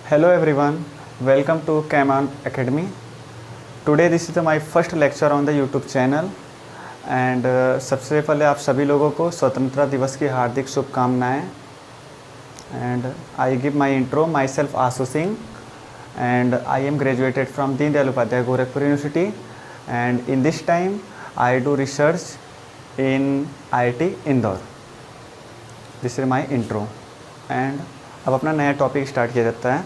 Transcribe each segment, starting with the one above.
Hello everyone, welcome to Caman Academy. Today this is my first lecture on the YouTube channel and सबसे पहले आप सभी लोगों को स्वतंत्रता दिवस की हार्दिक शुभकामनाएं. And I give my intro, myself Asu Singh and I am graduated from Deen Dayal Upadhyay Gorakhpur University and in this time I do research in IIT Indore. This is my intro and अब अपना नया topic start किया जाता है.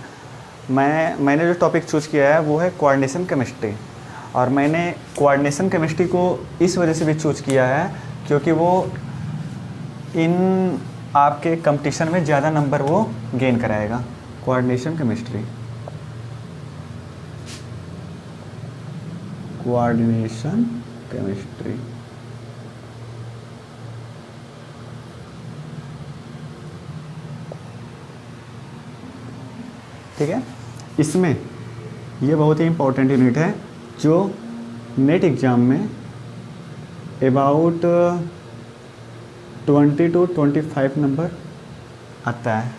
मैंने जो topic choose किया है वो है कोऑर्डिनेशन केमिस्ट्री. और मैंने कोऑर्डिनेशन केमिस्ट्री को इस वजह से भी चूज़ किया है क्योंकि वो इन आपके कंपटीशन में ज़्यादा नंबर वो गेन कराएगा. कोऑर्डिनेशन केमिस्ट्री ठीक है. इसमें ये बहुत ही इम्पोर्टेंट यूनिट है जो नेट एग्ज़ाम में अबाउट 20 to 25 नंबर आता है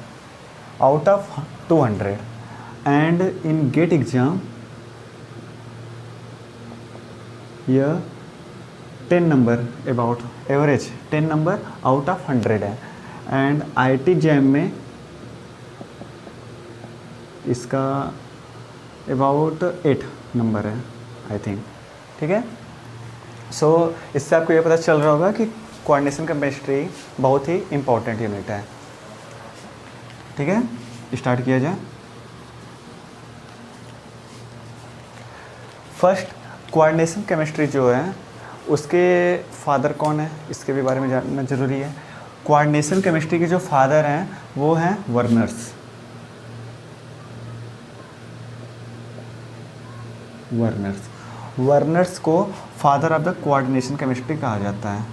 out of 200 and in GATE exam यह 10 number about average 10 number out of 100 है. एंड IIT जैम में इसका अबाउट 8 नंबर है आई थिंक. ठीक है. सो इससे आपको ये पता चल रहा होगा कि कोऑर्डिनेशन केमिस्ट्री बहुत ही इम्पोर्टेंट यूनिट है. ठीक है, स्टार्ट किया जाए. फर्स्ट, कोऑर्डिनेशन केमिस्ट्री जो है उसके फादर कौन है इसके भी बारे में जानना ज़रूरी है. कोऑर्डिनेशन केमिस्ट्री के जो फादर हैं वो हैं वर्नर्स. वर्नर्स को father of the coordination chemistry कहा जाता है.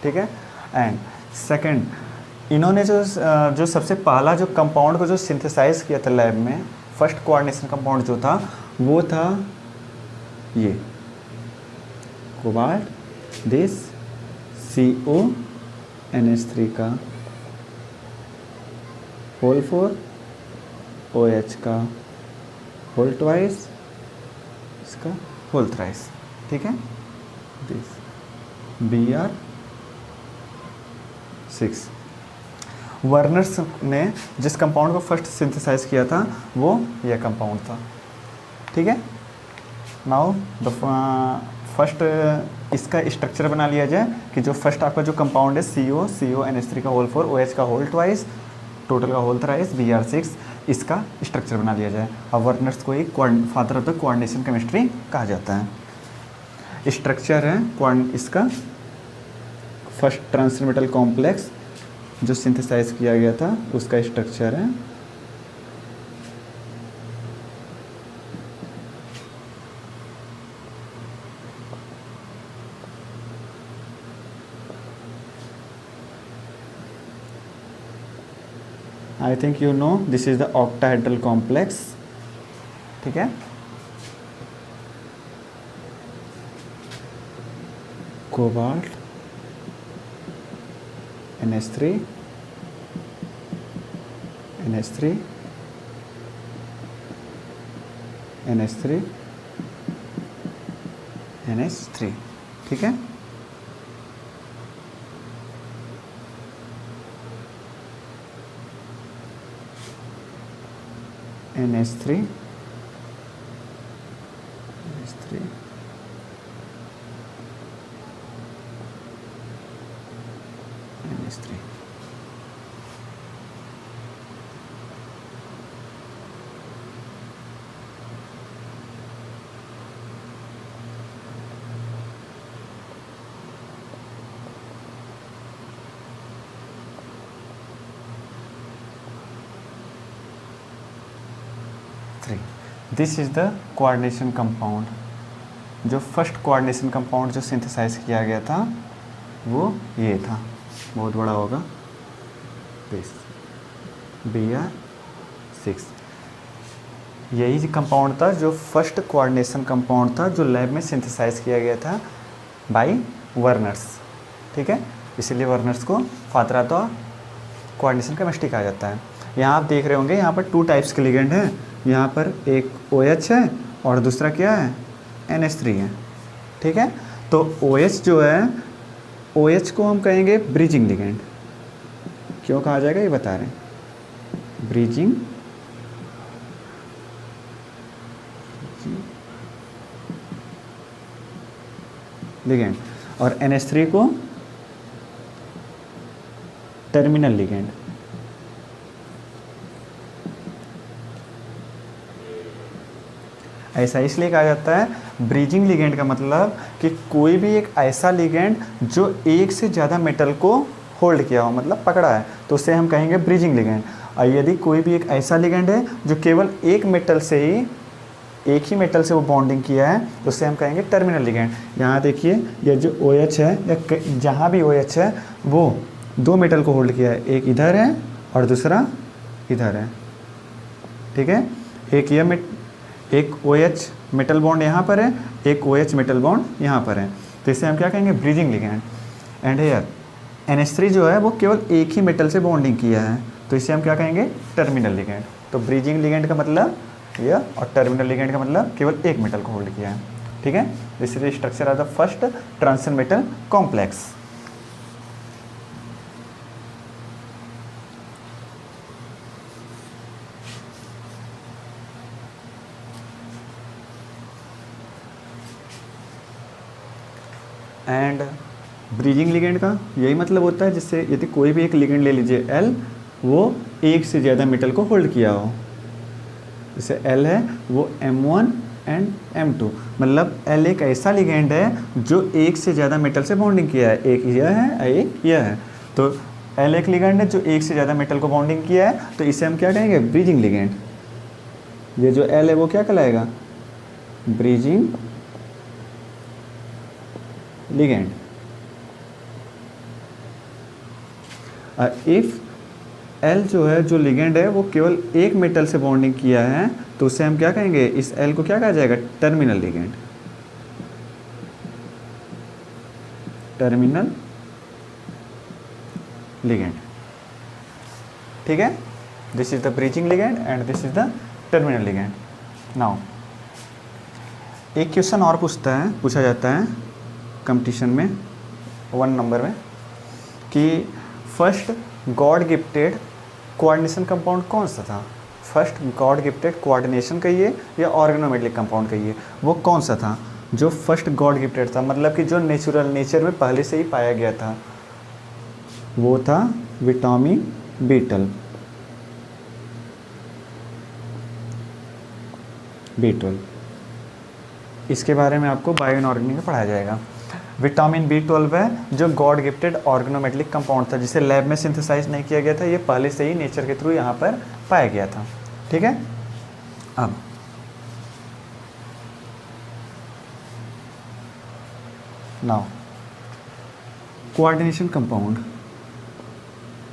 ठीक है. एंड सेकंड, इन्होंने जो सबसे पहला जो कंपाउंड को जो सिंथेसाइज किया था लैब में, फर्स्ट कोऑर्डिनेशन कंपाउंड जो था वो था ये कोबाल्ट, दिस CONH3 का होल 4 OH का होल ट्वाइस इसका होल थ्राइस. ठीक है. This Br6. वर्नर्स ने जिस कंपाउंड को फर्स्ट सिंथेसाइज किया था वो यह कंपाउंड था. ठीक है. नाउ द फर्स्ट इसका स्ट्रक्चर बना लिया जाए कि जो फर्स्ट आपका जो कंपाउंड है CONH3 का होल 4 OH का होल ट्वाइस टोटल का होल थ्राइस Br6, इसका स्ट्रक्चर बना लिया जाए. अब वर्नर्स को ही father of the coordination chemistry कहा जाता है. स्ट्रक्चर है इसका फर्स्ट ट्रांसमेटल कॉम्प्लेक्स जो सिंथेसाइज किया गया था उसका स्ट्रक्चर है. I think you know this is the octahedral complex. ठीक है. Cobalt NH3 NH3 NH3 NH3. ठीक है. NH3 NH3 NH3. This is the coordination compound. जो फर्स्ट कोऑर्डिनेशन कंपाउंड जो सिंथेसाइज किया गया था वो ये था, बहुत बड़ा होगा, दिस Br6. यही कंपाउंड था जो फर्स्ट कोऑर्डिनेशन कंपाउंड था जो लैब में सिंथेसाइज किया गया था बाय वर्नर्स. ठीक है. इसीलिए वर्नर्स को father of the coordination chemistry कहा जाता है. यहाँ आप देख रहे होंगे, यहाँ पर 2 टाइप्स के लिगेंड हैं। यहाँ पर एक OH है और दूसरा क्या है, NH3 है। ठीक है, तो OH जो है, OH को हम कहेंगे ब्रिजिंग लिगेंड। क्यों कहा जाएगा ये बता रहे हैं, ब्रिजिंग लिगेंड, और NH3 को टर्मिनल लिगेंड। ऐसा इसलिए कहा जाता है ब्रिजिंग लिगेंड का मतलब कि कोई भी एक ऐसा लिगेंड जो एक से ज़्यादा मेटल को होल्ड किया हो, मतलब पकड़ा है, तो उसे हम कहेंगे ब्रिजिंग लिगेंड। और यदि कोई भी एक ऐसा लिगेंड है जो केवल एक ही मेटल से वो बॉन्डिंग किया है, तो उसे हम कहेंगे टर्मिनल लिगेंड। यहाँ देखिए, ये जो OH है या जहाँ भी OH है वो 2 मेटल को होल्ड किया है, एक इधर है और दूसरा इधर है। ठीक है, एक OH मेटल बॉन्ड यहाँ पर है, एक OH मेटल बॉन्ड यहाँ पर है, तो इसे हम क्या कहेंगे, bridging ligand. And hair NH3 जो है वो केवल एक ही मेटल से बॉन्डिंग किया है, तो इसे हम क्या कहेंगे, टर्मिनल लिगेंड। तो ब्रिजिंग लिगेंड का मतलब यह और टर्मिनल लिगेंड का मतलब केवल एक मेटल को होल्ड किया है। ठीक है, this is the structure of the first transition metal complex. And bridging ligand का यही मतलब होता है, जिससे यदि कोई भी एक लिगेंड ले लीजिए L, वो एक से ज़्यादा मेटल को होल्ड किया हो। जैसे L है वो M1 एंड M2, मतलब L एक ऐसा लिगेंड है जो एक से ज़्यादा मेटल से बॉन्डिंग किया है, एक यह है एक यह है। तो L एक लिगेंड है जो एक से ज़्यादा मेटल को बॉन्डिंग किया है, तो इसे हम क्या कहेंगे, ब्रिजिंग लिगेंड। ये जो L है वो क्या कहलाएगा, ब्रिजिंग लिगेंड। इफ L जो है, जो लिगेंड है वो केवल एक मेटल से बॉन्डिंग किया है, तो उसे हम क्या कहेंगे, इस L को क्या कहा जाएगा, टर्मिनल लिगेंड। Terminal ligand. ठीक है, this is the bridging ligand and this is the terminal ligand. Now एक क्वेश्चन और पूछा जाता है कंपटीशन में 1 नंबर में, कि first God gifted coordination compound कौन सा था। फर्स्ट गॉड गिफ्टेड कोऑर्डिनेशन कहिए या ऑर्गेनोमेटेलिक कंपाउंड कहिए, वो कौन सा था जो फर्स्ट गॉड गिफ्टेड था, मतलब कि जो नेचर में पहले से ही पाया गया था, वो था विटामिन B12। इसके बारे में आपको बायो इनऑर्गेनिक में पढ़ाया जाएगा। विटामिन B12 है जो गॉड गिफ्टेड ऑर्गेनोमेटेलिक कंपाउंड था, जिसे लैब में सिंथेसाइज नहीं किया गया था, ये पहले से ही नेचर के थ्रू यहाँ पर पाया गया था। ठीक है, अब नाउ कोऑर्डिनेशन कंपाउंड,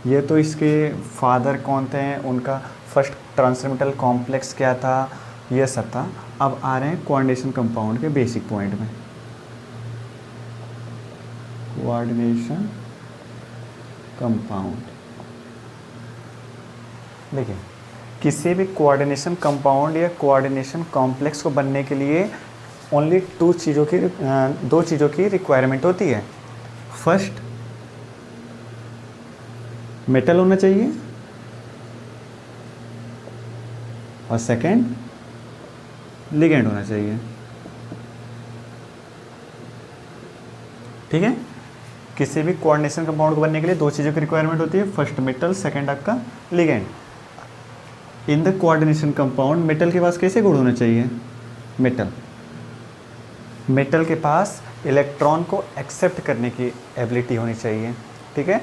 ये तो इसके फादर कौन थे, उनका फर्स्ट ट्रांसमेटल कॉम्प्लेक्स क्या था, ये सब था। अब आ रहे हैं कोऑर्डिनेशन कंपाउंड के बेसिक पॉइंट में। कोऑर्डिनेशन कंपाउंड, देखिए किसी भी कोऑर्डिनेशन कंपाउंड या कोऑर्डिनेशन कॉम्प्लेक्स को बनने के लिए ओनली दो चीज़ों की रिक्वायरमेंट होती है। फर्स्ट मेटल होना चाहिए और सेकंड लिगेंड होना चाहिए। ठीक है, किसी भी कोऑर्डिनेशन कंपाउंड को बनने के लिए 2 चीज़ों की रिक्वायरमेंट होती है, फर्स्ट मेटल, सेकंड आपका ligand. In the coordination compound metal के पास कैसे गुण होना चाहिए, मेटल के पास इलेक्ट्रॉन को एक्सेप्ट करने की एबिलिटी होनी चाहिए। ठीक है,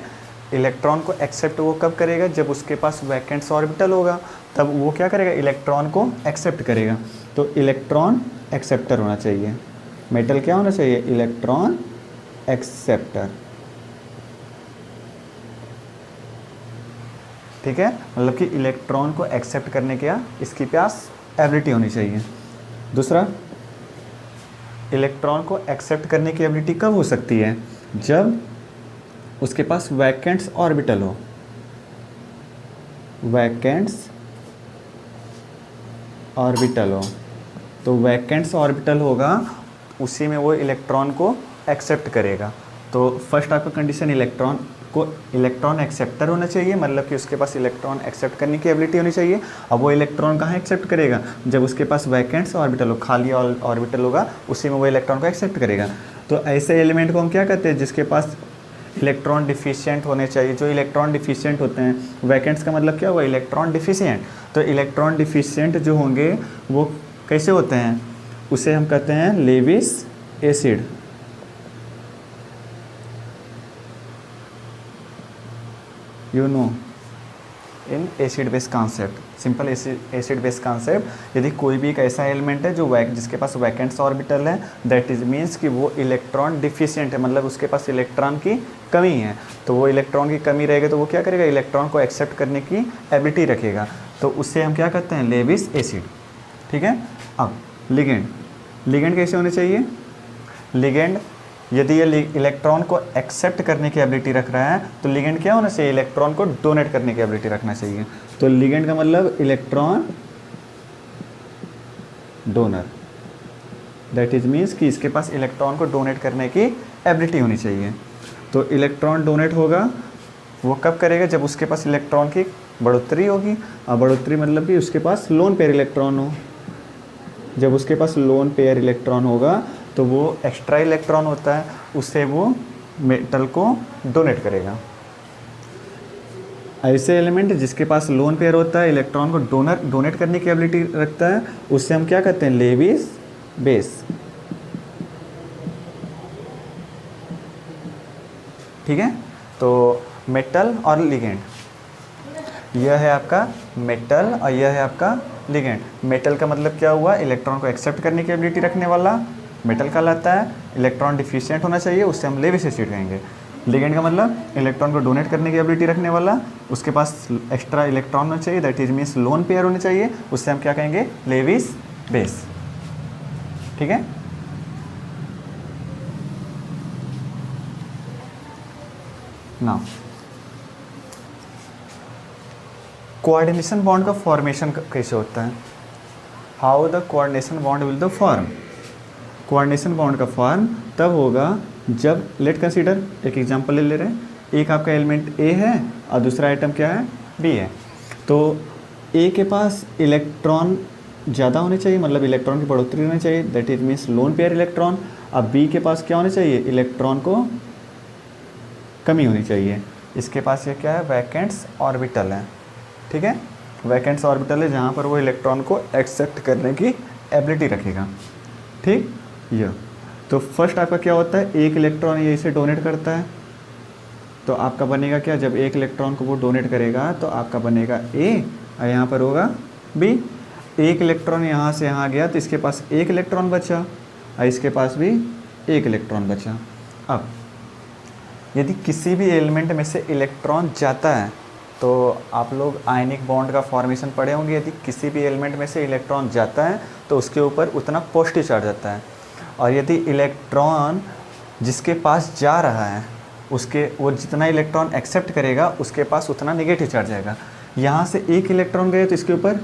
इलेक्ट्रॉन को एक्सेप्ट वो कब करेगा, जब उसके पास वैकेंट ऑर्बिटल होगा, तब वो क्या करेगा, इलेक्ट्रॉन को एक्सेप्ट करेगा। तो इलेक्ट्रॉन एक्सेप्टर होना चाहिए। मेटल क्या होना चाहिए, इलेक्ट्रॉन एक्सेप्टर। ठीक है, मतलब कि इलेक्ट्रॉन को एक्सेप्ट करने का इसके पास एबिलिटी होनी चाहिए। दूसरा, इलेक्ट्रॉन को एक्सेप्ट करने की एबिलिटी कब हो सकती है, जब उसके पास वैकेंट्स ऑर्बिटल हो। वैकेंट्स ऑर्बिटल हो, तो वैकेंट्स ऑर्बिटल होगा उसी में वो इलेक्ट्रॉन को एक्सेप्ट करेगा। तो फर्स्ट आपका कंडीशन इलेक्ट्रॉन एक्सेप्टर होना चाहिए, मतलब कि उसके पास इलेक्ट्रॉन एक्सेप्ट करने की एबिलिटी होनी चाहिए। अब वो इलेक्ट्रॉन कहाँ एक्सेप्ट करेगा, जब उसके पास वैकेंट्स ऑर्बिटल हो, खाली ऑर्बिटल होगा, उसी में वो इलेक्ट्रॉन को एक्सेप्ट करेगा। तो ऐसे एलिमेंट को हम क्या कहते हैं, जिसके पास इलेक्ट्रॉन डिफिशिएंट होने चाहिए। जो इलेक्ट्रॉन डिफिशिएंट होते हैं, वैकेंट्स का मतलब क्या हुआ, इलेक्ट्रॉन डिफिशिएंट। तो इलेक्ट्रॉन डिफिशिएंट जो होंगे वो कैसे होते हैं, उसे हम कहते हैं Lewis acid. You know in acid base concept, simple acid base concept. यदि कोई भी एक ऐसा एलिमेंट है जो जिसके पास वैकेंट्स ऑर्बिटल है, दैट इज मीन्स कि वो इलेक्ट्रॉन डिफिशिएंट है, मतलब उसके पास इलेक्ट्रॉन की कमी है। तो वो इलेक्ट्रॉन की कमी रहेगी तो वो क्या करेगा, इलेक्ट्रॉन को एक्सेप्ट करने की एबिलिटी रखेगा। तो उससे हम क्या कहते हैं, लेविस एसिड। ठीक है। अब लिगेंड कैसे होने चाहिए, लिगेंड यदि ये इलेक्ट्रॉन को एक्सेप्ट करने की एबिलिटी रख रहा है तो लिगेंड क्या होना चाहिए, इलेक्ट्रॉन को डोनेट करने की एबिलिटी रखना चाहिए। तो लिगेंड का मतलब electron donor, that is means कि इसके पास इलेक्ट्रॉन को डोनेट करने की एबिलिटी होनी चाहिए। तो इलेक्ट्रॉन डोनेट होगा वो कब करेगा, जब उसके पास इलेक्ट्रॉन की बढ़ोतरी होगी। और बढ़ोतरी मतलब कि उसके पास लोन पेयर इलेक्ट्रॉन हो। जब उसके पास लोन पेयर इलेक्ट्रॉन होगा तो वो एक्स्ट्रा इलेक्ट्रॉन होता है, उससे वो मेटल को डोनेट करेगा। ऐसे एलिमेंट जिसके पास लोन पेयर होता है, इलेक्ट्रॉन को डोनेट करने की एबिलिटी रखता है, उससे हम क्या कहते हैं, लेविस बेस। ठीक है। तो मेटल और लिगेंड, यह है आपका मेटल और यह है आपका लिगेंड। मेटल का मतलब क्या हुआ, इलेक्ट्रॉन को एक्सेप्ट करने की एबिलिटी रखने वाला मेटल कहलाता है। इलेक्ट्रॉन डिफिशिएंट होना चाहिए, उससे हम लेविस एसिड कहेंगे। लिगेंड का मतलब इलेक्ट्रॉन को डोनेट करने की एबिलिटी रखने वाला, उसके पास एक्स्ट्रा इलेक्ट्रॉन होना चाहिए, that is means lone pair होने चाहिए, उससे हम क्या कहेंगे, लेविस बेस। ठीक है। नाउ कोऑर्डिनेशन बॉन्ड का फॉर्मेशन कैसे होता है, how the coordination bond will the form. Coordination bond का फॉर्म तब होगा जब, लेट कंसीडर एक एग्जांपल ले रहे हैं, एक आपका एलिमेंट ए है और दूसरा आइटम क्या है, बी है। तो ए के पास इलेक्ट्रॉन ज़्यादा होने चाहिए, मतलब इलेक्ट्रॉन की बढ़ोतरी होनी चाहिए, that is means loan pair electron. अब बी के पास क्या होना चाहिए, इलेक्ट्रॉन को कमी होनी चाहिए। इसके पास ये क्या है, वैकेंट्स ऑर्बिटल है। ठीक है। वैकेंट्स ऑर्बिटल है जहाँ पर वो इलेक्ट्रॉन को एक्सेप्ट करने की एबिलिटी रखेगा। ठीक। यह तो फर्स्ट आपका क्या होता है, एक इलेक्ट्रॉन ये इसे डोनेट करता है, तो आपका बनेगा क्या, जब एक इलेक्ट्रॉन को वो डोनेट करेगा तो आपका बनेगा ए और यहाँ पर होगा बी। एक इलेक्ट्रॉन यहाँ से यहाँ गया तो इसके पास एक इलेक्ट्रॉन बचा और इसके पास भी एक इलेक्ट्रॉन बचा। अब यदि किसी भी एलिमेंट में से इलेक्ट्रॉन जाता है तो आप लोग आयनिक बॉन्ड का फॉर्मेशन पढ़े होंगे। यदि किसी भी एलिमेंट में से इलेक्ट्रॉन जाता है तो उसके ऊपर उतना पॉजिटिव चार्ज आता है, और यदि इलेक्ट्रॉन जिसके पास जा रहा है उसके वो जितना इलेक्ट्रॉन एक्सेप्ट करेगा उसके पास उतना नेगेटिव चार्ज आएगा। यहाँ से एक इलेक्ट्रॉन गए तो इसके ऊपर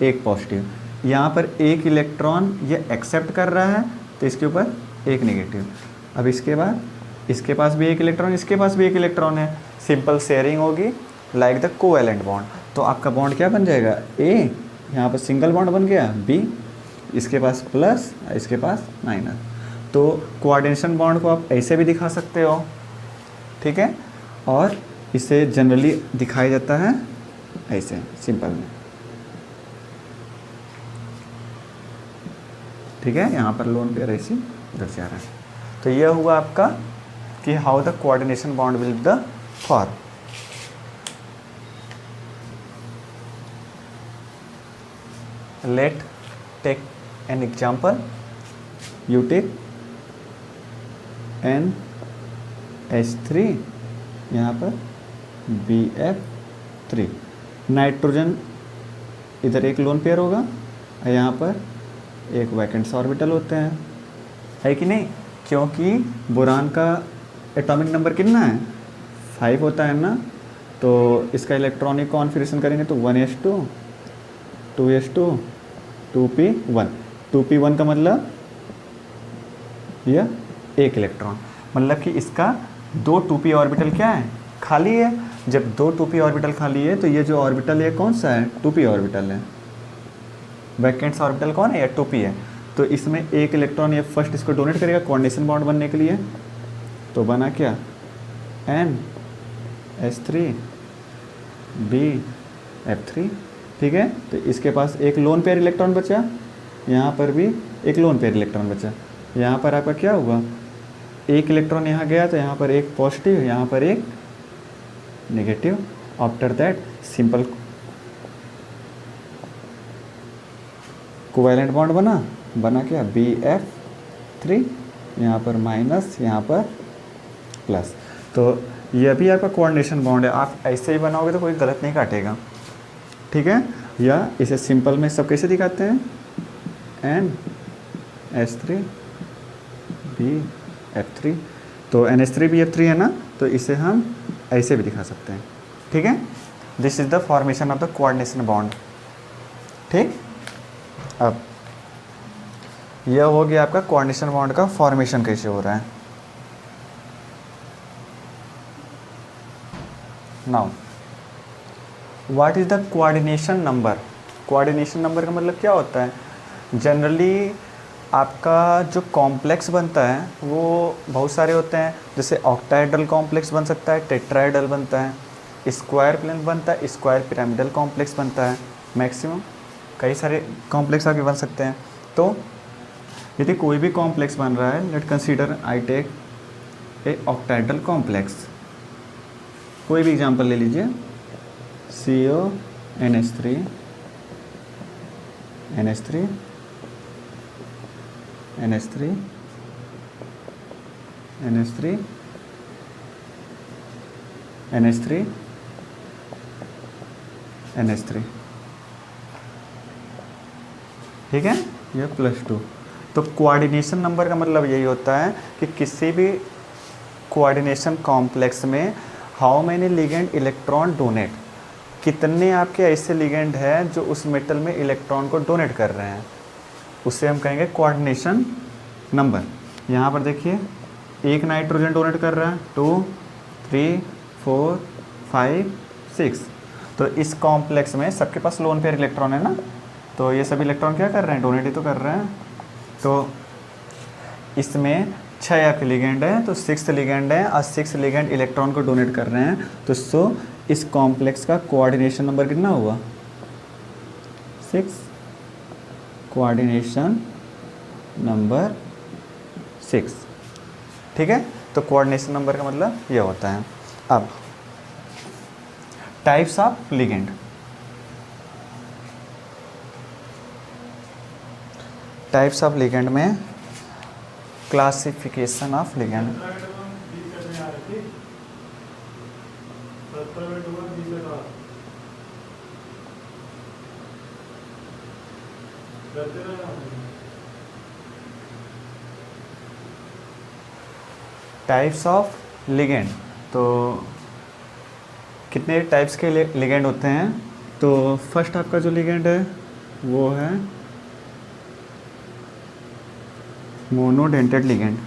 एक पॉजिटिव, यहाँ पर एक इलेक्ट्रॉन ये एक्सेप्ट कर रहा है तो इसके ऊपर एक नेगेटिव। अब इसके बाद इसके पास भी एक इलेक्ट्रॉन, इसके पास भी एक इलेक्ट्रॉन है, सिंपल शेयरिंग होगी लाइक द कोवैलेंट बॉन्ड। तो आपका बॉन्ड क्या बन जाएगा, ए, यहाँ पर सिंगल बॉन्ड बन गया, बी, इसके पास प्लस, इसके पास माइनस। तो कोऑर्डिनेशन बॉन्ड को आप ऐसे भी दिखा सकते हो। ठीक है। और इसे जनरली दिखाया जाता है ऐसे सिंपल में। ठीक है। यहाँ पर लोन पेयर ऐसे उधर जा रहा है। तो यह हुआ आपका कि how the coordination bond will the form. Let take an example, you take NH3, यहाँ पर BF3, नाइट्रोजन इधर एक लोन पेयर होगा और यहाँ पर एक वैकेंट्स ऑर्बिटल होते हैं, है कि नहीं, क्योंकि बोरान का एटॉमिक नंबर कितना है, 5 होता है ना। तो इसका इलेक्ट्रॉनिक कॉन्फ़िगरेशन करेंगे तो 1s2 2s2 2p1। 2p1 का मतलब यह एक इलेक्ट्रॉन, मतलब कि इसका 2 2p ऑर्बिटल क्या है, खाली है। जब 2 2p ऑर्बिटल खाली है तो ये जो ऑर्बिटल है कौन सा है, 2p ऑर्बिटल है। वैकेंट ऑर्बिटल कौन है, या 2p है। तो इसमें एक इलेक्ट्रॉन ये फर्स्ट इसको डोनेट करेगा कोऑर्डिनेशन बॉन्ड बनने के लिए। तो बना क्या, NS3 BF3, ठीक है। तो इसके पास एक लोन पेयर इलेक्ट्रॉन बचा, यहाँ पर भी एक लोन पेयर इलेक्ट्रॉन बचा। यहाँ पर आपका क्या हुआ, एक इलेक्ट्रॉन यहाँ गया तो यहाँ पर एक पॉजिटिव, यहाँ पर एक negative. After that simple covalent bond बना क्या, BF3, यहाँ पर माइनस, यहाँ पर प्लस। तो यह भी आपका कोऑर्डिनेशन बॉन्ड है। आप ऐसे ही बनाओगे तो कोई गलत नहीं काटेगा, ठीक है। या इसे सिंपल में सब कैसे दिखाते हैं, NS3 BF3। तो NH3 BF3 है ना, तो इसे हम ऐसे भी दिखा सकते हैं, ठीक है। This is the formation of the coordination bond, ठीक। अब यह हो गया आपका कोऑर्डिनेशन बॉन्ड का फॉर्मेशन कैसे हो रहा है। Now what is the coordination number. Coordination number का मतलब क्या होता है, जनरली आपका जो कॉम्प्लेक्स बनता है वो बहुत सारे होते हैं, जैसे ऑक्टाहेड्रल कॉम्प्लेक्स बन सकता है, टेट्राहेड्रल बनता है, स्क्वायर प्लेन बनता है, स्क्वायर पिरामिडल कॉम्प्लेक्स बनता है, मैक्सिमम कई सारे कॉम्प्लेक्स आगे बन सकते हैं। तो यदि कोई भी कॉम्प्लेक्स बन रहा है, let consider I take a octahedral complex. कोई भी एग्जांपल ले लीजिए, CONH3 NH3 NH3 NH3 NH3 NH3, ठीक है, ये +2। तो कोऑर्डिनेशन नंबर का मतलब यही होता है कि किसी भी कोऑर्डिनेशन कॉम्प्लेक्स में how many ligand electron donate, कितने आपके ऐसे लिगेंड हैं जो उस मेटल में इलेक्ट्रॉन को डोनेट कर रहे हैं, उससे हम कहेंगे कोऑर्डिनेशन नंबर। यहाँ पर देखिए एक नाइट्रोजन डोनेट कर रहा है, 2 3 4 5 6। तो इस कॉम्प्लेक्स में सबके पास लोन पेयर इलेक्ट्रॉन है ना, तो ये सभी इलेक्ट्रॉन क्या कर रहे हैं, डोनेट ही तो कर रहे हैं। तो इसमें 6 आपके लिगेंड है, तो 6 लिगेंड है और 6 लिगेंड इलेक्ट्रॉन को डोनेट कर रहे हैं। तो इस कॉम्प्लेक्स का कोऑर्डिनेशन नंबर कितना हुआ, 6, कोऑर्डिनेशन नंबर 6, ठीक है। तो कोऑर्डिनेशन नंबर का मतलब यह होता है। अब types of ligand, types of ligand में classification of ligand. Types of ligand, तो कितने टाइप्स के लिगेंड होते हैं। तो फर्स्ट आपका जो लिगेंड है वो है मोनोडेंटेड लिगेंड।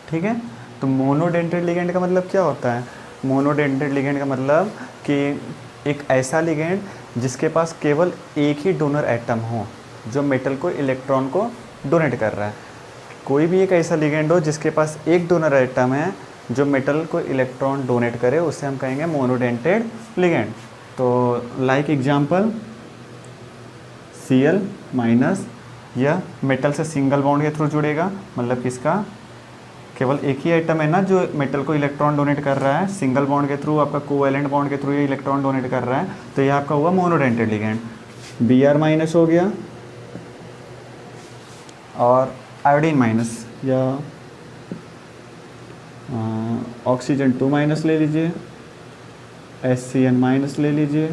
ठीक है, तो मोनोडेंटेड लिगेंड का मतलब क्या होता है, मोनोडेंटेड लिगेंड का मतलब कि एक ऐसा लिगेंड जिसके पास केवल एक ही डोनर एटम हो जो मेटल को इलेक्ट्रॉन को डोनेट कर रहा है। कोई भी एक ऐसा लिगेंड हो जिसके पास एक डोनर एटम है जो मेटल को इलेक्ट्रॉन डोनेट करे, उसे हम कहेंगे मोनोडेंटेड लिगेंड। तो लाइक एग्जांपल Cl माइनस, यह मेटल से सिंगल बॉन्ड के थ्रू जुड़ेगा, मतलब किसका केवल एक ही एटम है ना जो मेटल को इलेक्ट्रॉन डोनेट कर रहा है, सिंगल बॉन्ड के थ्रू, आपका कोवैलेंट बॉन्ड के थ्रू ये इलेक्ट्रॉन डोनेट कर रहा है, तो ये आपका हुआ मोनोडेंटेड लिगेंड। Br माइनस हो गया और आयोडीन माइनस, या ऑक्सीजन 2 माइनस ले लीजिए, HCN माइनस ले लीजिए,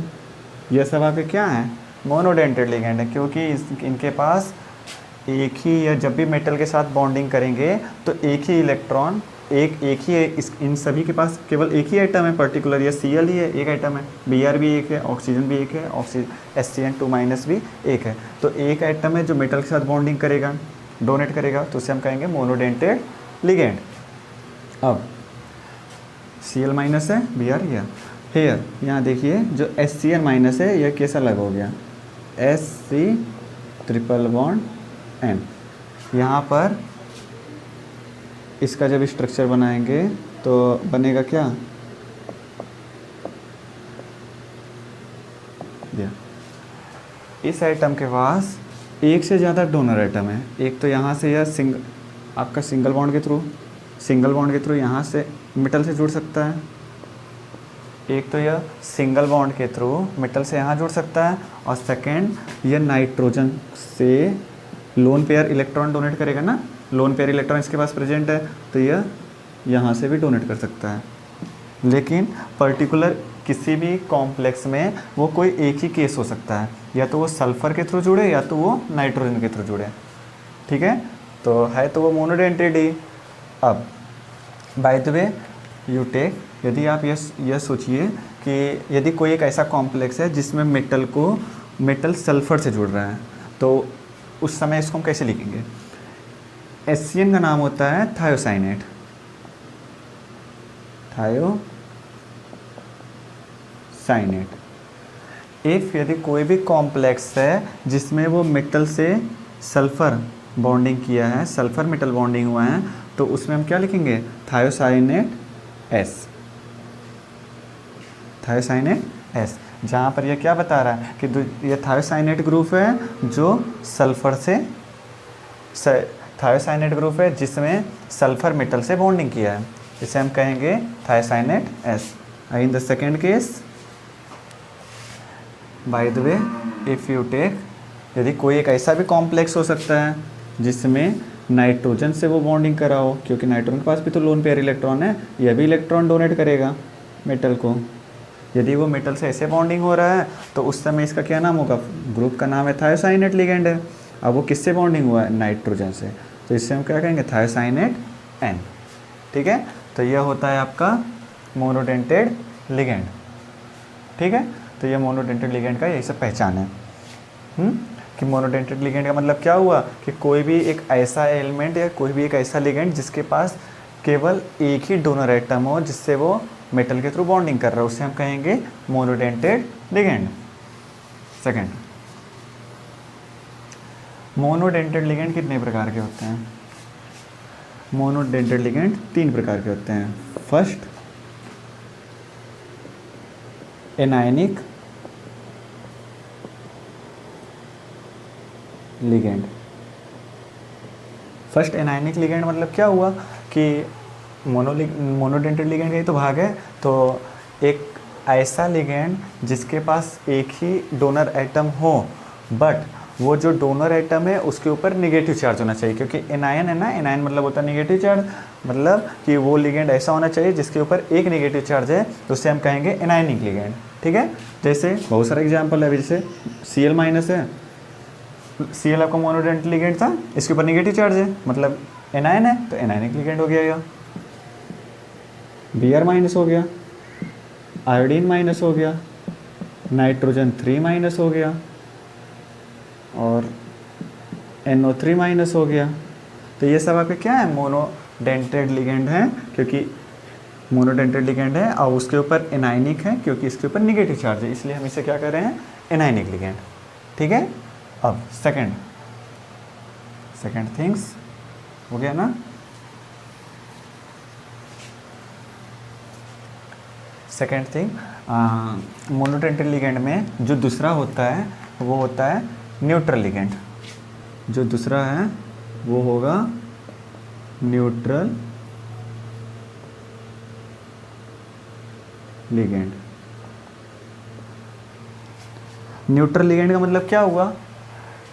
ये सब आपके क्या हैं, मोनोडेंटेड लिगेंड है, क्योंकि इनके पास एक ही, या जब भी मेटल के साथ बॉन्डिंग करेंगे तो एक ही इलेक्ट्रॉन, एक ही है, इन सभी के पास केवल एक ही आइटम है पर्टिकुलर, या Cl ही है, एक आइटम है, Br भी एक है, ऑक्सीजन भी एक है, SCN2- भी एक है। तो एक आइटम है जो मेटल के साथ बॉन्डिंग करेगा, डोनेट करेगा, तो उसे हम कहेंगे मोनोडेंटेड लिगेंड। अब Cl- है, Br या हेयर, यहाँ देखिए जो SCN- है यह कैसा अलग हो गया, Sc≡N। यहाँ पर इसका जब स्ट्रक्चर बनाएंगे तो बनेगा क्या, इस आइटम के पास एक से ज़्यादा डोनर आइटम है। एक तो यहाँ से यह आपका सिंगल बॉन्ड के थ्रू यहाँ से मेटल से जुड़ सकता है, एक तो यह सिंगल बॉन्ड के थ्रू मेटल से यहाँ जुड़ सकता है, और सेकेंड यह नाइट्रोजन से लोन पेयर इलेक्ट्रॉन डोनेट करेगा ना, लोन पेयर इलेक्ट्रॉन इसके पास प्रेजेंट है, तो यह यहाँ से भी डोनेट कर सकता है। लेकिन पर्टिकुलर किसी भी कॉम्प्लेक्स में वो कोई एक ही केस हो सकता है, या तो वो सल्फ़र के थ्रू जुड़े या तो वो नाइट्रोजन के थ्रू जुड़े, ठीक है, तो है तो वो मोनोडेंटेड ही। अब by the way you take, यदि आप यह सोचिए कि यदि कोई एक ऐसा कॉम्प्लेक्स है जिसमें मेटल सल्फ़र से जुड़ रहा है, तो उस समय इसको हम कैसे लिखेंगे, HCN का नाम होता है थायोसाइनेट, इफ़ यदि कोई भी कॉम्प्लेक्स है जिसमें वो मेटल से सल्फ़र बॉन्डिंग किया है, सल्फ़र मेटल बॉन्डिंग हुआ है, तो उसमें हम क्या लिखेंगे, थायोसाइनेट S। जहाँ पर यह क्या बता रहा है कि यह थायोसाइनेट ग्रुप है जो सल्फ़र से, थायोसाइनेट ग्रुप है जिसमें सल्फ़र मेटल से बॉन्डिंग किया है, इसे हम कहेंगे thiocyanate S। In the second case, by the way if you take, यदि कोई एक ऐसा भी कॉम्प्लेक्स हो सकता है जिसमें नाइट्रोजन से वो बॉन्डिंग करा हो, क्योंकि नाइट्रोजन के पास भी तो लोन पेयर इलेक्ट्रॉन है, यह भी इलेक्ट्रॉन डोनेट करेगा मेटल को। यदि वो मेटल से ऐसे बॉन्डिंग हो रहा है तो उस समय इसका क्या नाम होगा, ग्रुप का नाम है थायोसाइनेट लिगेंड है। अब वो किससे बॉन्डिंग हुआ है, नाइट्रोजन से, तो इससे हम क्या कहेंगे, थायोसाइनेट N, ठीक है। तो यह होता है आपका मोनोडेंटेड लिगेंड, ठीक है। तो यह मोनोडेंटेड लिगेंड का यही सब पहचान है कि मोनोडेंटेड लिगेंड का मतलब क्या हुआ कि कोई भी एक ऐसा एलिमेंट या कोई भी एक ऐसा लिगेंड जिसके पास केवल एक ही डोनर एटम हो जिससे वो मेटल के थ्रू बॉन्डिंग कर रहा है, उसे हम कहेंगे monodentate ligand. Second, monodentate ligand कितने प्रकार के होते हैं, मोनोडेंटेड लिगेंड 3 प्रकार के होते हैं। First, anionic ligand. First anionic ligand मतलब क्या हुआ कि मोनोडेंटेड लिगेंड का ही तो भाग है, तो एक ऐसा लिगेंड जिसके पास एक ही डोनर एटम हो, बट वो जो डोनर एटम है उसके ऊपर निगेटिव चार्ज होना चाहिए, क्योंकि एनायन है ना, एनायन मतलब होता है निगेटिव चार्ज, मतलब कि वो लिगेंड ऐसा होना चाहिए जिसके ऊपर एक निगेटिव चार्ज है, तो उसे हम कहेंगे एनायनिक लिगेंड, ठीक है। जैसे बहुत सारे एग्जाम्पल है, जैसे Cl- है, Cl आपका मोनोडेंटेड लिगेंड था, इसके ऊपर निगेटिव चार्ज है, मतलब एनायन है, तो एनायनिक लिगेंड हो गया। यह Br- हो गया, आयोडीन माइनस हो गया, नाइट्रोजन 3- हो गया, और NO3- हो गया। तो ये सब आपके क्या है, मोनोडेंटेड लिगेंड है, क्योंकि मोनोडेंटेड लिगेंड है और उसके ऊपर एनायनिक है क्योंकि इसके ऊपर निगेटिव चार्ज है, इसलिए हम इसे क्या कर रहे हैं, एनायनिक लिगेंड, ठीक है। अब सेकंड थिंग्स हो गया ना। सेकंड थिंग, मोनोडेंटेड लिगेंड में जो दूसरा होता है वो होता है न्यूट्रल लिगेंड। जो दूसरा है वो होगा न्यूट्रल लिगेंड। न्यूट्रल लिगेंड का मतलब क्या हुआ,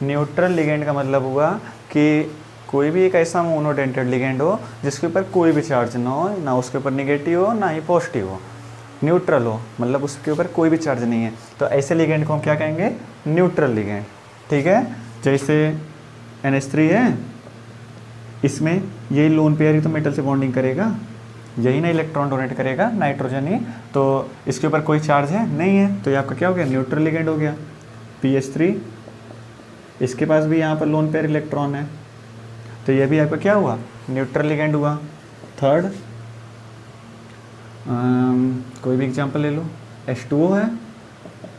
न्यूट्रल लिगेंड का मतलब हुआ कि कोई भी एक ऐसा मोनोडेंटेड लिगेंड हो जिसके ऊपर कोई भी चार्ज ना हो, ना उसके ऊपर निगेटिव हो ना ही पॉजिटिव हो, न्यूट्रल हो, मतलब उसके ऊपर कोई भी चार्ज नहीं है, तो ऐसे लिगेंड को हम क्या कहेंगे, न्यूट्रल लिगेंड। ठीक है, जैसे NH3 है, इसमें यही लोन पेयर ही तो मेटल से बॉन्डिंग करेगा, यही ना इलेक्ट्रॉन डोनेट करेगा, नाइट्रोजन ही। तो इसके ऊपर कोई चार्ज है नहीं है, तो ये आपका क्या हो गया, न्यूट्रल लिगेंड हो गया। PH3, इसके पास भी यहाँ पर लोन पेयर इलेक्ट्रॉन है, तो ये भी आपका क्या हुआ, न्यूट्रल लिगेंड हुआ। थर्ड, कोई भी एग्जांपल ले लो, H2O है,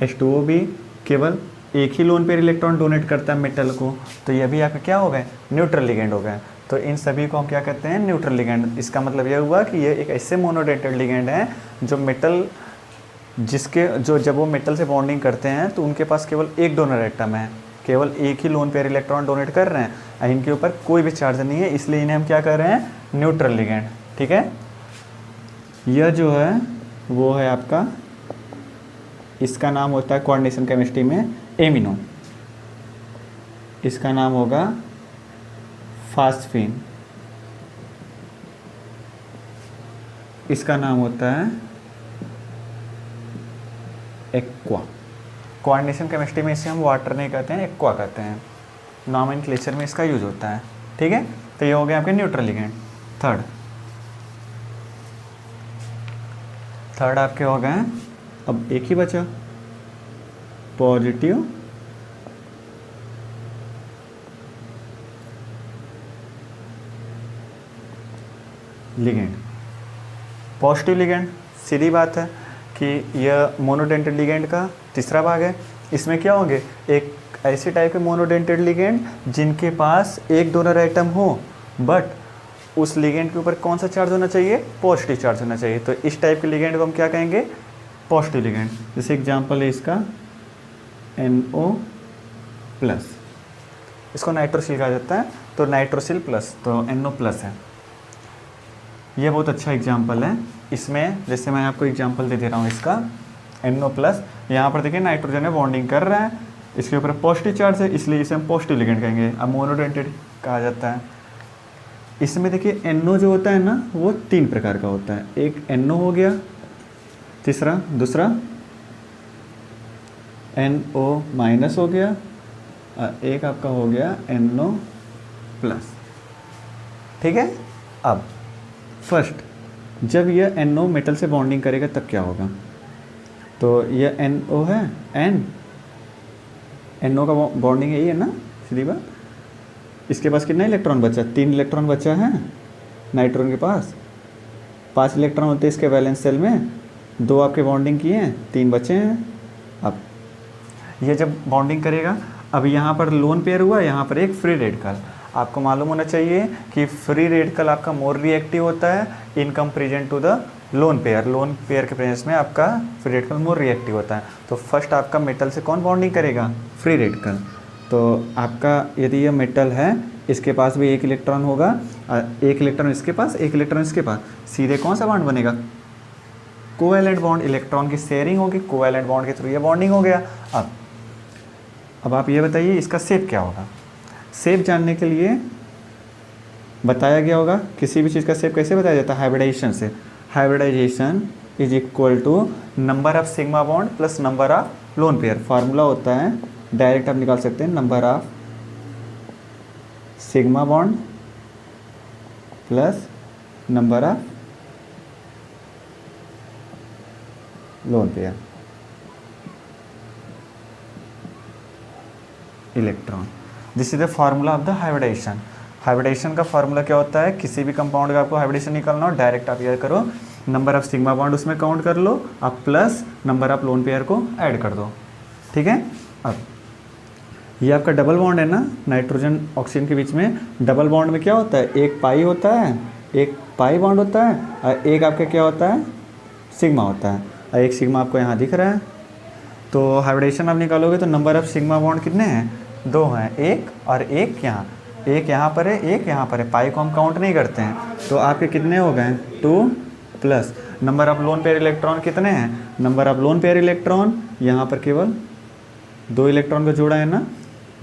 H2O भी केवल एक ही लोन पेयर इलेक्ट्रॉन डोनेट करता है मेटल को, तो ये भी आपका क्या हो गए, न्यूट्रल लिगेंड हो गए। तो इन सभी को हम क्या कहते हैं, न्यूट्रल लिगेंड। इसका मतलब यह हुआ कि ये एक ऐसे मोनोडेंटेड लिगेंड हैं जो मेटल, जिसके जो जब वो मेटल से बॉन्डिंग करते हैं तो उनके पास केवल एक डोनर एटम है, केवल एक ही लोन पेयर इलेक्ट्रॉन डोनेट कर रहे हैं, इनके ऊपर कोई भी चार्ज नहीं है, इसलिए इन्हें हम क्या कर रहे हैं, न्यूट्रल लिगेंड। ठीक है, यह जो है वो है आपका, इसका नाम होता है कोऑर्डिनेशन केमिस्ट्री में एमिनो, इसका नाम होगा फास्फीन, इसका नाम होता है एक्वा। कोऑर्डिनेशन केमिस्ट्री में इसे हम वाटर नहीं कहते हैं, एक्वा कहते हैं, नॉमेनक्लेचर में इसका यूज होता है। ठीक है, तो ये हो गया आपके न्यूट्रल लिगेंड। थर्ड आपके हो गए, अब एक ही बचा, पॉजिटिव लिगेंड। पॉजिटिव लिगेंड, सीधी बात है कि यह मोनोडेंटेड लिगेंड का तीसरा भाग है। इसमें क्या होंगे, एक ऐसे टाइप के मोनोडेंटेड लिगेंड जिनके पास एक डोनर एटम हो, बट उस लिगेंड के ऊपर कौन सा चार्ज होना चाहिए, पॉजिटिव चार्ज होना चाहिए। तो इस टाइप के लिगेंड को हम क्या कहेंगे, पॉजिटिव लिगेंड। जैसे एग्जांपल है इसका NO+, इसको नाइट्रोसिल कहा जाता है, तो नाइट्रोसिल प्लस, तो NO+ है। ये बहुत अच्छा एग्जांपल है। इसमें जैसे मैं आपको एग्जांपल दे रहा हूँ इसका NO+, यहाँ पर देखिए नाइट्रोजन है बॉन्डिंग कर रहा है, इसके ऊपर पॉजिटिव चार्ज है, इसलिए इसे हम पॉजिटिव लिगेंड कहेंगे। अब मोनोडेंटेड कहा जाता है। इसमें देखिए NO जो होता है ना, वो 3 प्रकार का होता है। एक NO हो गया, दूसरा NO- हो गया, और एक आपका हो गया NO+। ठीक है, अब फर्स्ट, जब यह NO मेटल से बॉन्डिंग करेगा तब क्या होगा, तो यह NO है, NO का बॉन्डिंग यही है ना, सीधी बात। इसके पास कितना इलेक्ट्रॉन बचा, 3 इलेक्ट्रॉन बचा है, नाइट्रोजन के पास 5 इलेक्ट्रॉन होते हैं इसके वैलेंस सेल में, 2 आपके बॉन्डिंग किए हैं, 3 बचे हैं। अब ये जब बॉन्डिंग करेगा, अब यहाँ पर लोन पेयर हुआ, यहाँ पर एक फ्री रेडिकल। आपको मालूम होना चाहिए कि फ्री रेडिकल आपका मोर रिएक्टिव होता है in comparison to the lone pair. Lone pair के प्रेजेंस में आपका फ्री रेडिकल मोर रिएक्टिव होता है। तो फर्स्ट आपका मेटल से कौन बॉन्डिंग करेगा, फ्री रेडिकल। तो आपका यदि ये मेटल है, इसके पास भी एक इलेक्ट्रॉन होगा, एक इलेक्ट्रॉन इसके पास, एक इलेक्ट्रॉन इसके पास, सीधे कौन सा बॉन्ड बनेगा, कोवैलेंट बॉन्ड। इलेक्ट्रॉन की शेयरिंग होगी, कोवैलेंट बॉन्ड के थ्रू ये बॉन्डिंग हो गया। अब आप ये बताइए इसका शेप क्या होगा। शेप जानने के लिए बताया गया होगा, किसी भी चीज़ का शेप कैसे बताया जाता है, हाइब्रिडाइजेशन से। Hybridization is equal to number of sigma bond plus number of lone pair. Formula होता है, डायरेक्ट आप निकाल सकते हैं, number of sigma bond plus number of lone pair electron. This is the formula of the hybridization. Hybridization का formula क्या होता है, किसी भी कंपाउंड का आपको हाइब्रिडेशन निकालना हो, डायरेक्ट आप ये करो, नंबर ऑफ सिग्मा बॉन्ड उसमें काउंट कर लो, आप plus number of lone pair को ऐड कर दो। ठीक है, अब ये आपका डबल बॉन्ड है ना, नाइट्रोजन ऑक्सीजन के बीच में। डबल बॉन्ड में क्या होता है, एक पाई होता है, एक पाई बॉन्ड होता है, और एक आपका क्या होता है, सिग्मा होता है, और एक सिग्मा आपको यहाँ दिख रहा है। तो हाइब्रिडेशन आप निकालोगे तो नंबर ऑफ सिग्मा बॉन्ड कितने हैं, 2 हैं, एक और एक यहाँ, एक यहाँ पर है, एक यहाँ पर है, पाई को हम काउंट नहीं करते हैं। तो आपके कितने हो गए, 2 plus number of lone pair electron कितने हैं, number of lone pair electron यहाँ पर केवल 2 इलेक्ट्रॉन का जोड़ा है ना,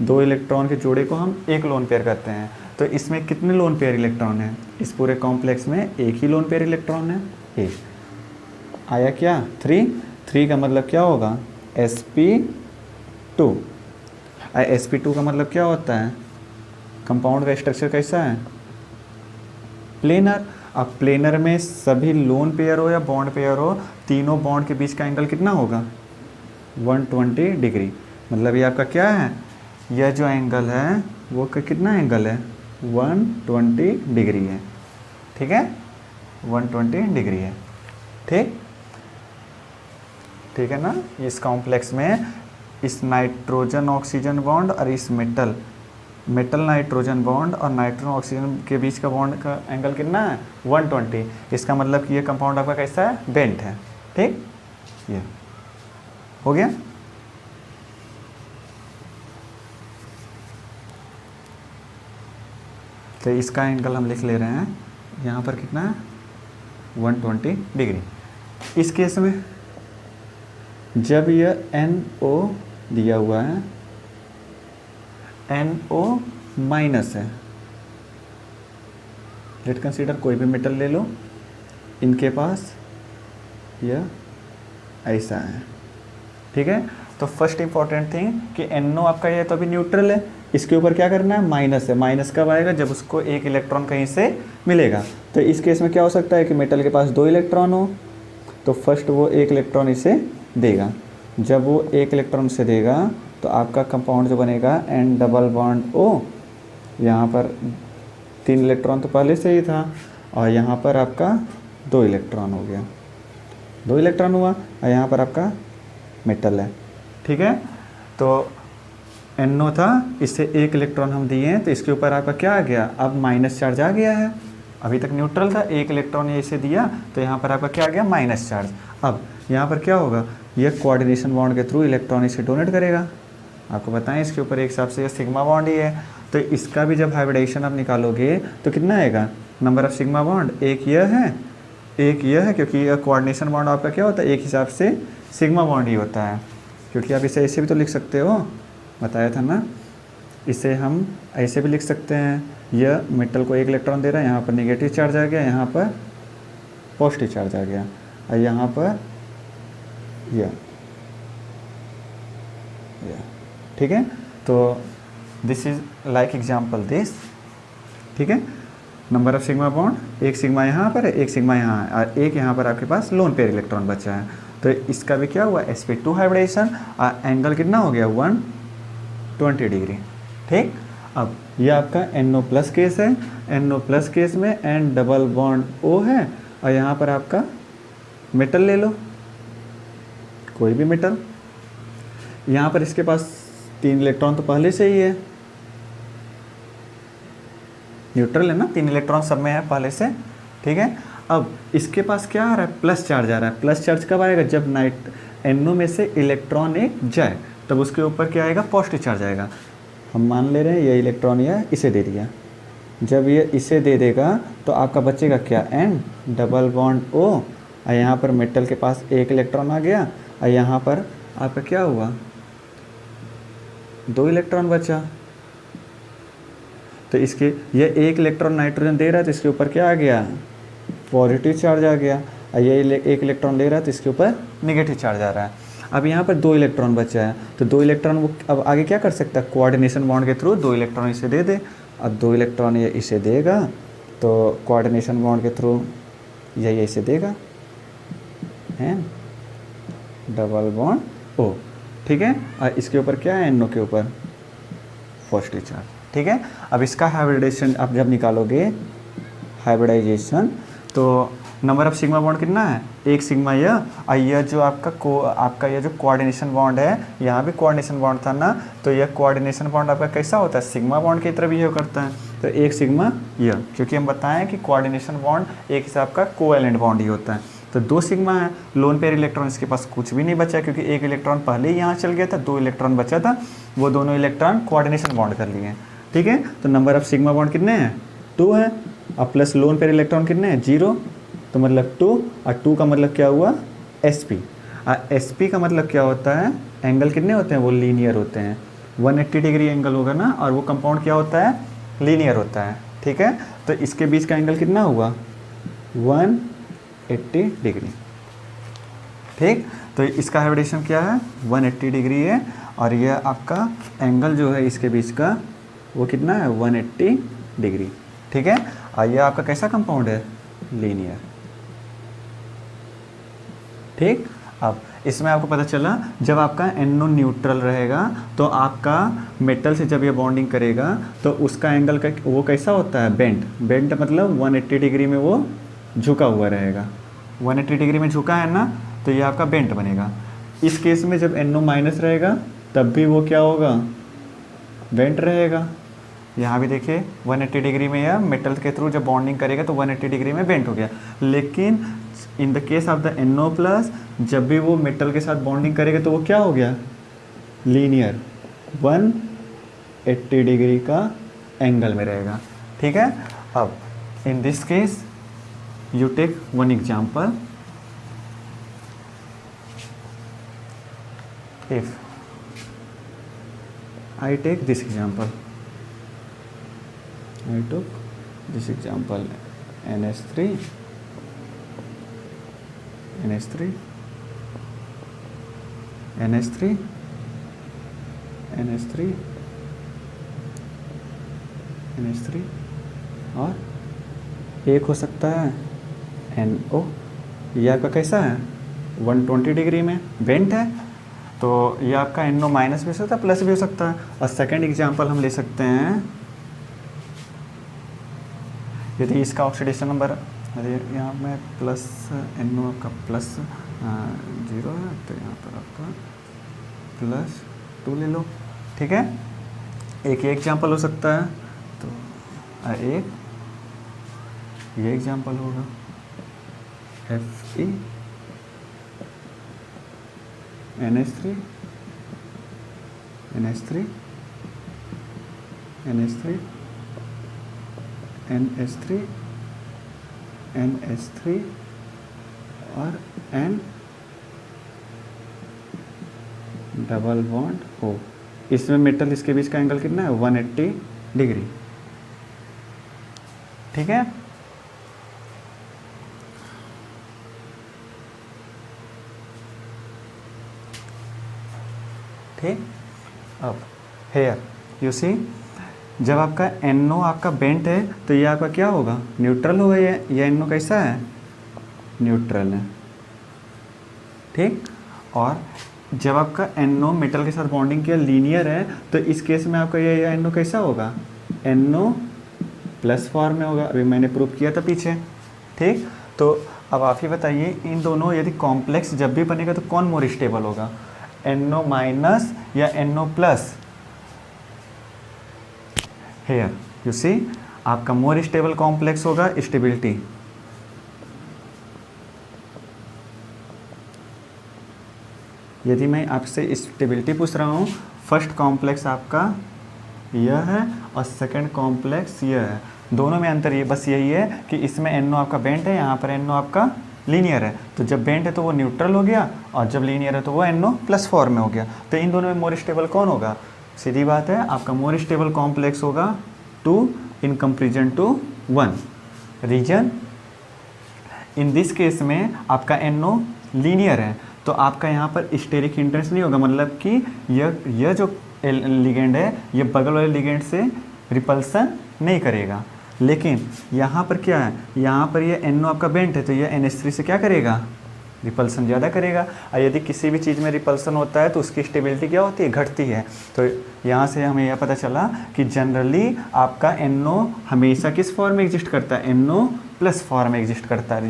2 इलेक्ट्रॉन के जोड़े को हम एक लोन पेयर कहते हैं। तो इसमें कितने लोन पेयर इलेक्ट्रॉन हैं, इस पूरे कॉम्प्लेक्स में एक ही लोन पेयर इलेक्ट्रॉन है, एक आया क्या, 3 का मतलब क्या होगा, sp2 sp2 का मतलब क्या होता है, कंपाउंड का स्ट्रक्चर कैसा है, प्लेनर। अब प्लेनर में सभी लोन पेयर हो या बॉन्ड पेयर हो, तीनों बॉन्ड के बीच का एंगल कितना होगा, 120 डिग्री। मतलब ये आपका क्या है, यह जो एंगल है वो कितना एंगल है, 120 डिग्री है। ठीक है, 120 डिग्री है। ठीक ठीक है ना। इस कॉम्प्लेक्स में इस नाइट्रोजन ऑक्सीजन बॉन्ड और इस मेटल नाइट्रोजन बॉन्ड और नाइट्रोजन ऑक्सीजन के बीच का बॉन्ड का एंगल कितना है, 120। इसका मतलब कि ये कंपाउंड आपका कैसा है, बेंट है। ठीक, ये हो गया। तो इसका एंगल हम लिख ले रहे हैं यहाँ पर कितना है, 120 डिग्री। इस केस में जब यह NO दिया हुआ है, NO माइनस है, लेट कंसीडर कोई भी मेटल ले लो, इनके पास यह ऐसा है। ठीक है, तो फर्स्ट इंपॉर्टेंट थिंग कि NO आपका ये तो अभी न्यूट्रल है, इसके ऊपर क्या करना है, माइनस है। माइनस कब आएगा, जब उसको एक इलेक्ट्रॉन कहीं से मिलेगा। तो इस केस में क्या हो सकता है कि मेटल के पास 2 इलेक्ट्रॉन हो, तो फर्स्ट वो 1 इलेक्ट्रॉन इसे देगा। जब वो 1 इलेक्ट्रॉन से देगा तो आपका कंपाउंड जो बनेगा N डबल बॉन्ड O, यहाँ पर 3 इलेक्ट्रॉन तो पहले से ही था, और यहाँ पर आपका 2 इलेक्ट्रॉन हो गया, 2 इलेक्ट्रॉन हुआ, और यहाँ पर आपका मेटल है। ठीक है, तो NO था, इससे 1 इलेक्ट्रॉन हम दिए हैं, तो इसके ऊपर आपका क्या आ गया, अब माइनस चार्ज आ गया है। अभी तक न्यूट्रल था, 1 इलेक्ट्रॉन ये इसे दिया, तो यहाँ पर आपका क्या आ गया, माइनस चार्ज। अब यहाँ पर क्या होगा, ये कोऑर्डिनेशन बॉन्ड के थ्रू इलेक्ट्रॉन इसे डोनेट करेगा। आपको बताएं इसके ऊपर एक हिसाब से ये सिग्मा बॉन्ड ही है, तो इसका भी जब हाइब्रिडेशन आप निकालोगे तो कितना आएगा, नंबर ऑफ सिग्मा बॉन्ड, एक यह है, एक यह है, क्योंकि यह कोऑर्डिनेशन बॉन्ड आपका क्या होता है, एक हिसाब से सिग्मा बॉन्ड ही होता है। क्योंकि आप इसे ऐसे भी तो लिख सकते हो, बताया था ना, इसे हम ऐसे भी लिख सकते हैं, यह मेटल को 1 इलेक्ट्रॉन दे रहा है, यहाँ पर नेगेटिव चार्ज आ गया, यहाँ पर पॉजिटिव चार्ज आ गया, और यहाँ पर यह। ठीक है, तो this is like example this. ठीक है, number of sigma bond, 1 sigma यहाँ पर है, 1 सिग्मा यहाँ है, और 1 यहाँ पर आपके पास लोन पेयर इलेक्ट्रॉन बचा है। तो इसका भी क्या हुआ, sp2 हाइब्रिडेशन, और एंगल कितना हो गया, 120 डिग्री। ठीक, अब ये आपका NO प्लस केस है, NO प्लस केस में N डबल बॉन्ड O है, और यहाँ पर आपका मेटल ले लो, कोई भी मेटल। यहाँ पर इसके पास 3 इलेक्ट्रॉन तो पहले से ही है, न्यूट्रल है ना, 3 इलेक्ट्रॉन सब में है पहले से। ठीक है, अब इसके पास क्या आ रहा है, प्लस चार्ज आ रहा है। प्लस चार्ज कब आएगा, जब NO में से इलेक्ट्रॉन एक जाए, तब उसके ऊपर क्या आएगा, पॉजिटिव चार्ज आएगा। हम मान ले रहे हैं ये इलेक्ट्रॉन यह इसे दे दिया, जब ये इसे दे देगा तो आपका बचेगा क्या, N डबल बॉन्ड O, और यहाँ पर मेटल के पास 1 इलेक्ट्रॉन आ गया, और यहाँ पर आपका क्या हुआ, 2 इलेक्ट्रॉन बचा। तो इसके ये 1 इलेक्ट्रॉन नाइट्रोजन दे रहा है, तो इसके ऊपर क्या आ गया, पॉजिटिव चार्ज आ गया, और ये 1 इलेक्ट्रॉन ले रहा है, तो इसके ऊपर नेगेटिव चार्ज आ रहा है। अब यहाँ पर 2 इलेक्ट्रॉन बचा है, तो 2 इलेक्ट्रॉन वो अब आगे क्या कर सकता है, कोऑर्डिनेशन बॉन्ड के थ्रू 2 इलेक्ट्रॉन इसे दे दे। अब 2 इलेक्ट्रॉन ये इसे देगा, तो कोऑर्डिनेशन बॉन्ड के थ्रू ये इसे देगा, है डबल बॉन्ड O। ठीक है, और इसके ऊपर क्या है, NO के ऊपर पॉजिटिव चार्ज। ठीक है, अब इसका हाइब्रिडेशन आप जब निकालोगे, हाइब्रिडाइजेशन, तो नंबर ऑफ सिग्मा बॉन्ड कितना है, 1 सिग्मा यह, और यह जो आपका यह जो कोऑर्डिनेशन बॉन्ड है, यहाँ भी कोऑर्डिनेशन बॉन्ड था ना, तो यह कोऑर्डिनेशन बॉन्ड आपका कैसा होता है, सिग्मा बॉन्ड की तरह बिहेव करता है। तो 1 सिग्मा यह, क्योंकि हम बताएं कि कोऑर्डिनेशन बॉन्ड एक हिसाब का कोवैलेंट बॉन्ड ही होता है। तो 2 सिग्मा है, लोन पेयर इलेक्ट्रॉन इसके पास कुछ भी नहीं बचा, क्योंकि 1 इलेक्ट्रॉन पहले ही यहाँ चल गया था, 2 इलेक्ट्रॉन बचा था, वो दोनों इलेक्ट्रॉन कोऑर्डिनेशन बॉन्ड कर लिए। ठीक है, तो नंबर ऑफ सिग्मा बॉन्ड कितने हैं, 2 है, अब प्लस लोन पेयर इलेक्ट्रॉन कितने हैं, 0, तो मतलब 2, और 2 का मतलब क्या हुआ, sp। और sp का मतलब क्या होता है, एंगल कितने होते हैं, वो लीनियर होते हैं, 180 डिग्री एंगल होगा ना, और वो कंपाउंड क्या होता है, लीनियर होता है। ठीक है, तो इसके बीच का एंगल कितना हुआ, 180 डिग्री। ठीक, तो इसका हाइब्रिडेशन क्या है 180 डिग्री है, और यह आपका एंगल जो है इसके बीच का वो कितना है 180 डिग्री। ठीक है, और यह आपका कैसा कंपाउंड है लीनियर। ठीक, अब इसमें आपको पता चला जब आपका NO न्यूट्रल रहेगा तो आपका मेटल से जब ये बॉन्डिंग करेगा तो उसका एंगल का वो कैसा होता है बेंट। बेंट मतलब 180 डिग्री में वो झुका हुआ रहेगा। 180 डिग्री में झुका है ना, तो ये आपका बेंट बनेगा। इस केस में जब NO माइनस रहेगा तब भी वो क्या होगा बेंट रहेगा। यहाँ भी देखिए 180 डिग्री में या मेटल के थ्रू जब बॉन्डिंग करेगा तो 180 डिग्री में बेंट हो गया। लेकिन in the case of the NO plus जब भी वो मेटल के साथ बॉन्डिंग करेगा तो वो क्या हो गया लीनियर 180 डिग्री का एंगल में रहेगा। ठीक है, अब in this case you take one example. If I take this example, I took this example NH3, NH3, NH3, NH3, NH3 और एक हो सकता है NO। ये आपका कैसा है 120 डिग्री में बेंट है, तो ये आपका NO माइनस भी हो सकता है प्लस भी हो सकता है। और सेकंड एग्जांपल हम ले सकते हैं, यदि इसका ऑक्सीडेशन नंबर यदि यहाँ में प्लस NO आपका प्लस 0 है तो यहाँ पर आपका +2 ले लो। ठीक है, एक ये एग्जांपल हो सकता है, तो एक ये एग्जांपल होगा Fe NH3, NH3, NH3, NH3, NH3 और N डबल बॉन्ड O। इसमें मेटल इसके बीच का एंगल कितना है 180 डिग्री। ठीक है, ठीक। अब हेयर यू सी जब आपका NO आपका बेंट है तो ये आपका क्या होगा न्यूट्रल होगा। ये NO कैसा है न्यूट्रल है। ठीक, और जब आपका NO मेटल के साथ बॉन्डिंग किया लीनियर है तो इस केस में आपका ये NO कैसा होगा NO प्लस फॉर्म में होगा। अभी मैंने प्रूव किया था पीछे। ठीक, तो अब आप ही बताइए इन दोनों यदि कॉम्प्लेक्स जब भी बनेगा तो कौन मोर स्टेबल होगा NO माइनस या NO plus. Hair you see आपका मोर स्टेबल कॉम्प्लेक्स होगा स्टेबिलिटी। यदि मैं आपसे स्टेबिलिटी पूछ रहा हूँ, फर्स्ट कॉम्प्लेक्स आपका यह है और सेकंड कॉम्प्लेक्स यह है। दोनों में अंतर ये बस यही है कि इसमें NO आपका बेंट है, यहाँ पर NO आपका लीनियर है। तो जब बेंट है तो वो न्यूट्रल हो गया और जब लीनियर है तो वो NO प्लस फॉर्म में हो गया। तो इन दोनों में मोर स्टेबल कौन होगा, सीधी बात है आपका मोर स्टेबल कॉम्प्लेक्स होगा 2 in comparison to 1 region. In this case में आपका NO लीनियर है तो आपका यहाँ पर स्टेरिक हिंड्रेंस नहीं होगा, मतलब कि यह जो लिगेंड है ये बगल वाले लिगेंड से रिपल्सन नहीं करेगा। लेकिन यहाँ पर क्या है, यहाँ पर ये NO आपका बेंट है तो ये NH3 से क्या करेगा रिपल्सन ज़्यादा करेगा। और यदि किसी भी चीज़ में रिपल्सन होता है तो उसकी स्टेबिलिटी क्या होती है घटती है। तो यहाँ से हमें यह पता चला कि जनरली आपका NO हमेशा किस फॉर्म में एग्जिस्ट करता है NO प्लस फॉर्म में एग्जिस्ट करता है।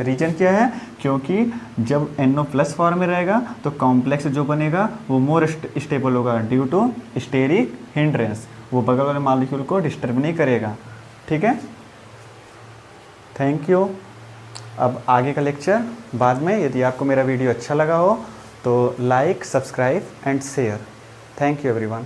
रीजन क्या है, क्योंकि जब NO प्लस फॉर्म में रहेगा तो कॉम्प्लेक्स जो बनेगा वो मोर स्टेबल होगा ड्यू टू स्टेरिक हिंड्रेंस, वो बगल वाले मॉलिक्यूल को डिस्टर्ब नहीं करेगा। ठीक है, थैंक यू। अब आगे का लेक्चर बाद में। यदि आपको मेरा वीडियो अच्छा लगा हो तो like, subscribe and share. Thank you everyone.